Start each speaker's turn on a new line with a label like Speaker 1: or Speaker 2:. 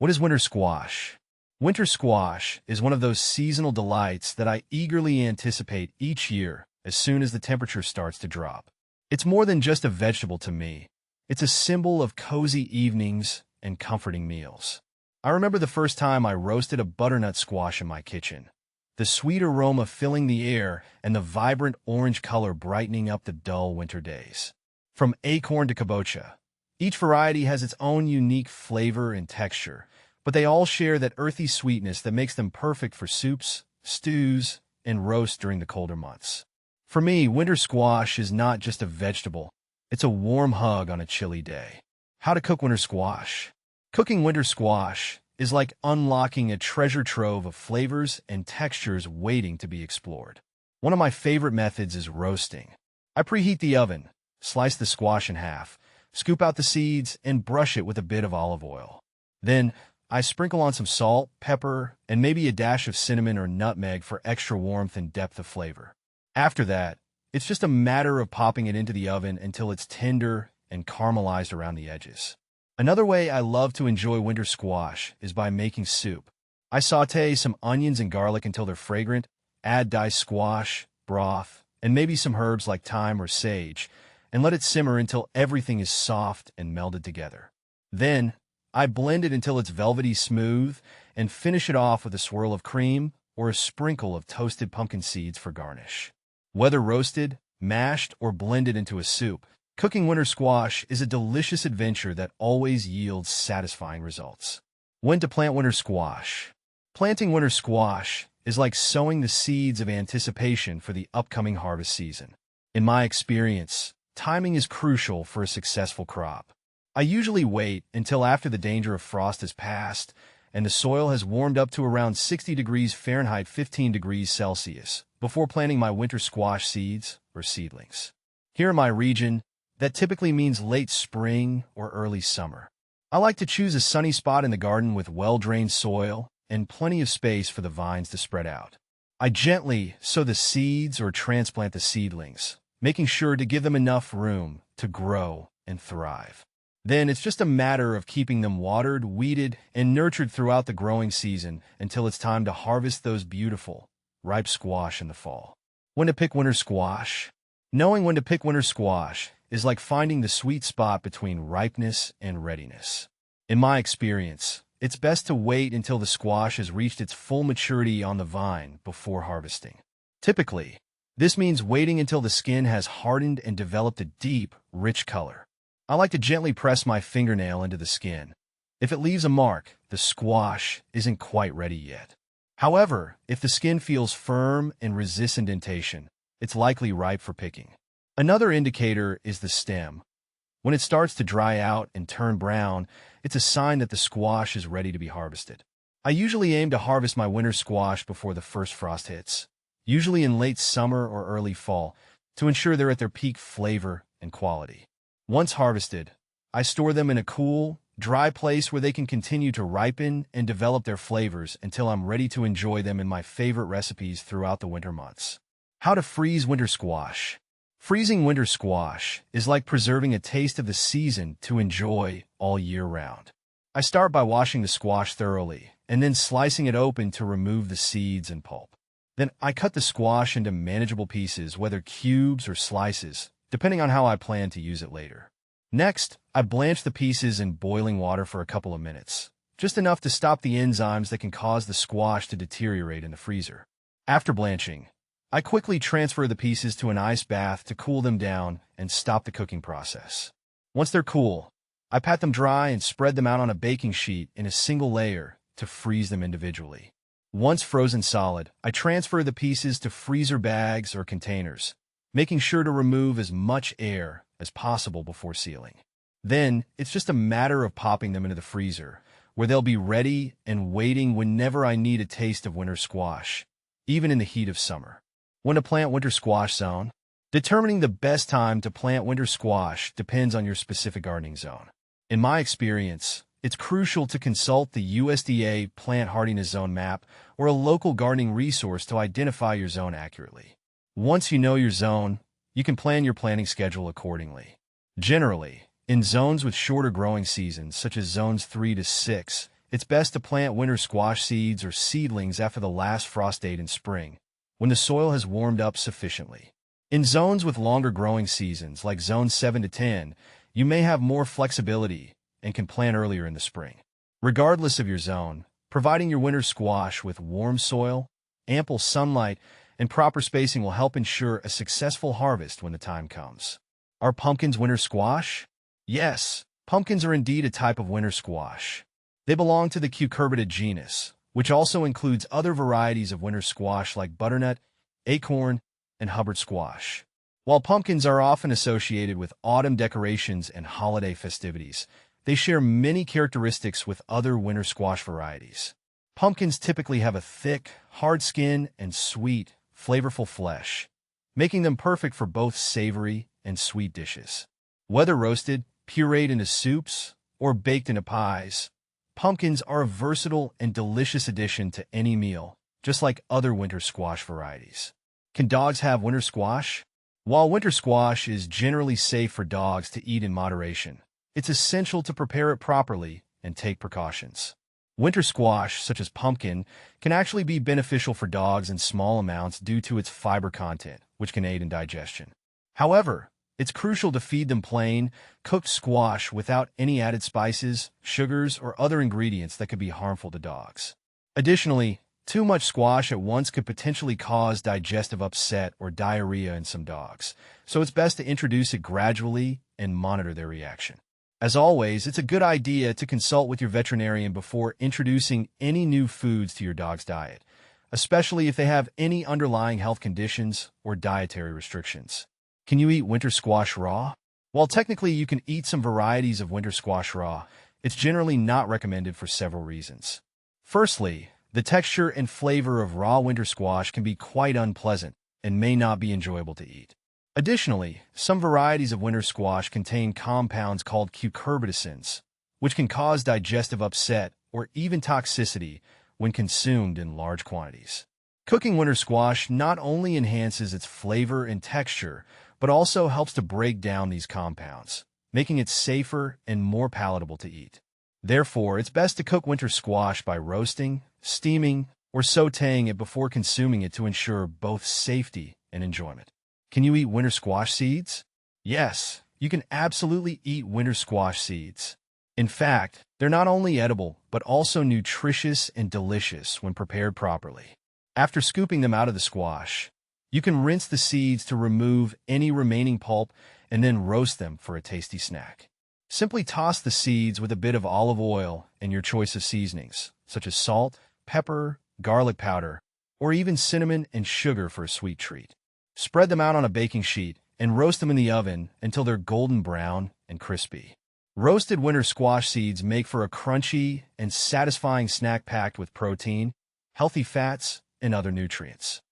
Speaker 1: What is winter squash? Winter squash is one of those seasonal delights that I eagerly anticipate each year as soon as the temperature starts to drop. It's more than just a vegetable to me. It's a symbol of cozy evenings and comforting meals. I remember the first time I roasted a butternut squash in my kitchen. The sweet aroma filling the air and the vibrant orange color brightening up the dull winter days. From acorn to kabocha, each variety has its own unique flavor and texture, but they all share that earthy sweetness that makes them perfect for soups, stews, and roasts during the colder months. For me, winter squash is not just a vegetable, it's a warm hug on a chilly day. How to cook winter squash? Cooking winter squash is like unlocking a treasure trove of flavors and textures waiting to be explored. One of my favorite methods is roasting. I preheat the oven, slice the squash in half, scoop out the seeds, and brush it with a bit of olive oil. Then, I sprinkle on some salt, pepper, and maybe a dash of cinnamon or nutmeg for extra warmth and depth of flavor. After that, it's just a matter of popping it into the oven until it's tender and caramelized around the edges. Another way I love to enjoy winter squash is by making soup. I saute some onions and garlic until they're fragrant, add diced squash, broth, and maybe some herbs like thyme or sage, and let it simmer until everything is soft and melded together. Then, I blend it until it's velvety smooth and finish it off with a swirl of cream or a sprinkle of toasted pumpkin seeds for garnish. Whether roasted, mashed, or blended into a soup, cooking winter squash is a delicious adventure that always yields satisfying results. When to plant winter squash? Planting winter squash is like sowing the seeds of anticipation for the upcoming harvest season. In my experience, timing is crucial for a successful crop. I usually wait until after the danger of frost has passed and the soil has warmed up to around 60 degrees Fahrenheit 15 degrees Celsius before planting my winter squash seeds or seedlings. Here in my region, that typically means late spring or early summer. I like to choose a sunny spot in the garden with well-drained soil and plenty of space for the vines to spread out. I gently sow the seeds or transplant the seedlings, making sure to give them enough room to grow and thrive. Then it's just a matter of keeping them watered, weeded, and nurtured throughout the growing season until it's time to harvest those beautiful, ripe squash in the fall. When to pick winter squash? Knowing when to pick winter squash is like finding the sweet spot between ripeness and readiness. In my experience, it's best to wait until the squash has reached its full maturity on the vine before harvesting. Typically, this means waiting until the skin has hardened and developed a deep, rich color. I like to gently press my fingernail into the skin. If it leaves a mark, the squash isn't quite ready yet. However, if the skin feels firm and resists indentation, it's likely ripe for picking. Another indicator is the stem. When it starts to dry out and turn brown, it's a sign that the squash is ready to be harvested. I usually aim to harvest my winter squash before the first frost hits, usually in late summer or early fall, to ensure they're at their peak flavor and quality. Once harvested, I store them in a cool, dry place where they can continue to ripen and develop their flavors until I'm ready to enjoy them in my favorite recipes throughout the winter months. How to freeze winter squash? Freezing winter squash is like preserving a taste of the season to enjoy all year round. I start by washing the squash thoroughly and then slicing it open to remove the seeds and pulp. Then I cut the squash into manageable pieces, whether cubes or slices, depending on how I plan to use it later. Next, I blanch the pieces in boiling water for a couple of minutes, just enough to stop the enzymes that can cause the squash to deteriorate in the freezer. After blanching, I quickly transfer the pieces to an ice bath to cool them down and stop the cooking process. Once they're cool, I pat them dry and spread them out on a baking sheet in a single layer to freeze them individually. Once frozen solid, I transfer the pieces to freezer bags or containers, making sure to remove as much air as possible before sealing. Then, it's just a matter of popping them into the freezer, where they'll be ready and waiting whenever I need a taste of winter squash, even in the heat of summer. When to plant winter squash zone? Determining the best time to plant winter squash depends on your specific gardening zone. In my experience, it's crucial to consult the USDA Plant Hardiness Zone map or a local gardening resource to identify your zone accurately. Once you know your zone, you can plan your planting schedule accordingly. Generally, in zones with shorter growing seasons, such as zones 3 to 6, it's best to plant winter squash seeds or seedlings after the last frost date in spring, when the soil has warmed up sufficiently. In zones with longer growing seasons, like zones 7 to 10, you may have more flexibility and can plant earlier in the spring. Regardless of your zone, providing your winter squash with warm soil, ample sunlight, and proper spacing will help ensure a successful harvest when the time comes. Are pumpkins winter squash? Yes, pumpkins are indeed a type of winter squash. They belong to the Cucurbita genus, which also includes other varieties of winter squash like butternut, acorn, and Hubbard squash. While pumpkins are often associated with autumn decorations and holiday festivities, they share many characteristics with other winter squash varieties. Pumpkins typically have a thick, hard skin and sweet, flavorful flesh, making them perfect for both savory and sweet dishes. Whether roasted, pureed into soups, or baked into pies, pumpkins are a versatile and delicious addition to any meal, just like other winter squash varieties. Can dogs have winter squash? While winter squash is generally safe for dogs to eat in moderation, it's essential to prepare it properly and take precautions. Winter squash, such as pumpkin, can actually be beneficial for dogs in small amounts due to its fiber content, which can aid in digestion. However, it's crucial to feed them plain, cooked squash without any added spices, sugars, or other ingredients that could be harmful to dogs. Additionally, too much squash at once could potentially cause digestive upset or diarrhea in some dogs, so it's best to introduce it gradually and monitor their reaction. As always, it's a good idea to consult with your veterinarian before introducing any new foods to your dog's diet, especially if they have any underlying health conditions or dietary restrictions. Can you eat winter squash raw? While technically you can eat some varieties of winter squash raw, it's generally not recommended for several reasons. Firstly, the texture and flavor of raw winter squash can be quite unpleasant and may not be enjoyable to eat. Additionally, some varieties of winter squash contain compounds called cucurbitacins, which can cause digestive upset or even toxicity when consumed in large quantities. Cooking winter squash not only enhances its flavor and texture, but also helps to break down these compounds, making it safer and more palatable to eat. Therefore, it's best to cook winter squash by roasting, steaming, or sautéing it before consuming it to ensure both safety and enjoyment. Can you eat winter squash seeds? Yes, you can absolutely eat winter squash seeds. In fact, they're not only edible, but also nutritious and delicious when prepared properly. After scooping them out of the squash, you can rinse the seeds to remove any remaining pulp and then roast them for a tasty snack. Simply toss the seeds with a bit of olive oil and your choice of seasonings, such as salt, pepper, garlic powder, or even cinnamon and sugar for a sweet treat. Spread them out on a baking sheet and roast them in the oven until they're golden brown and crispy. Roasted winter squash seeds make for a crunchy and satisfying snack packed with protein, healthy fats, and other nutrients.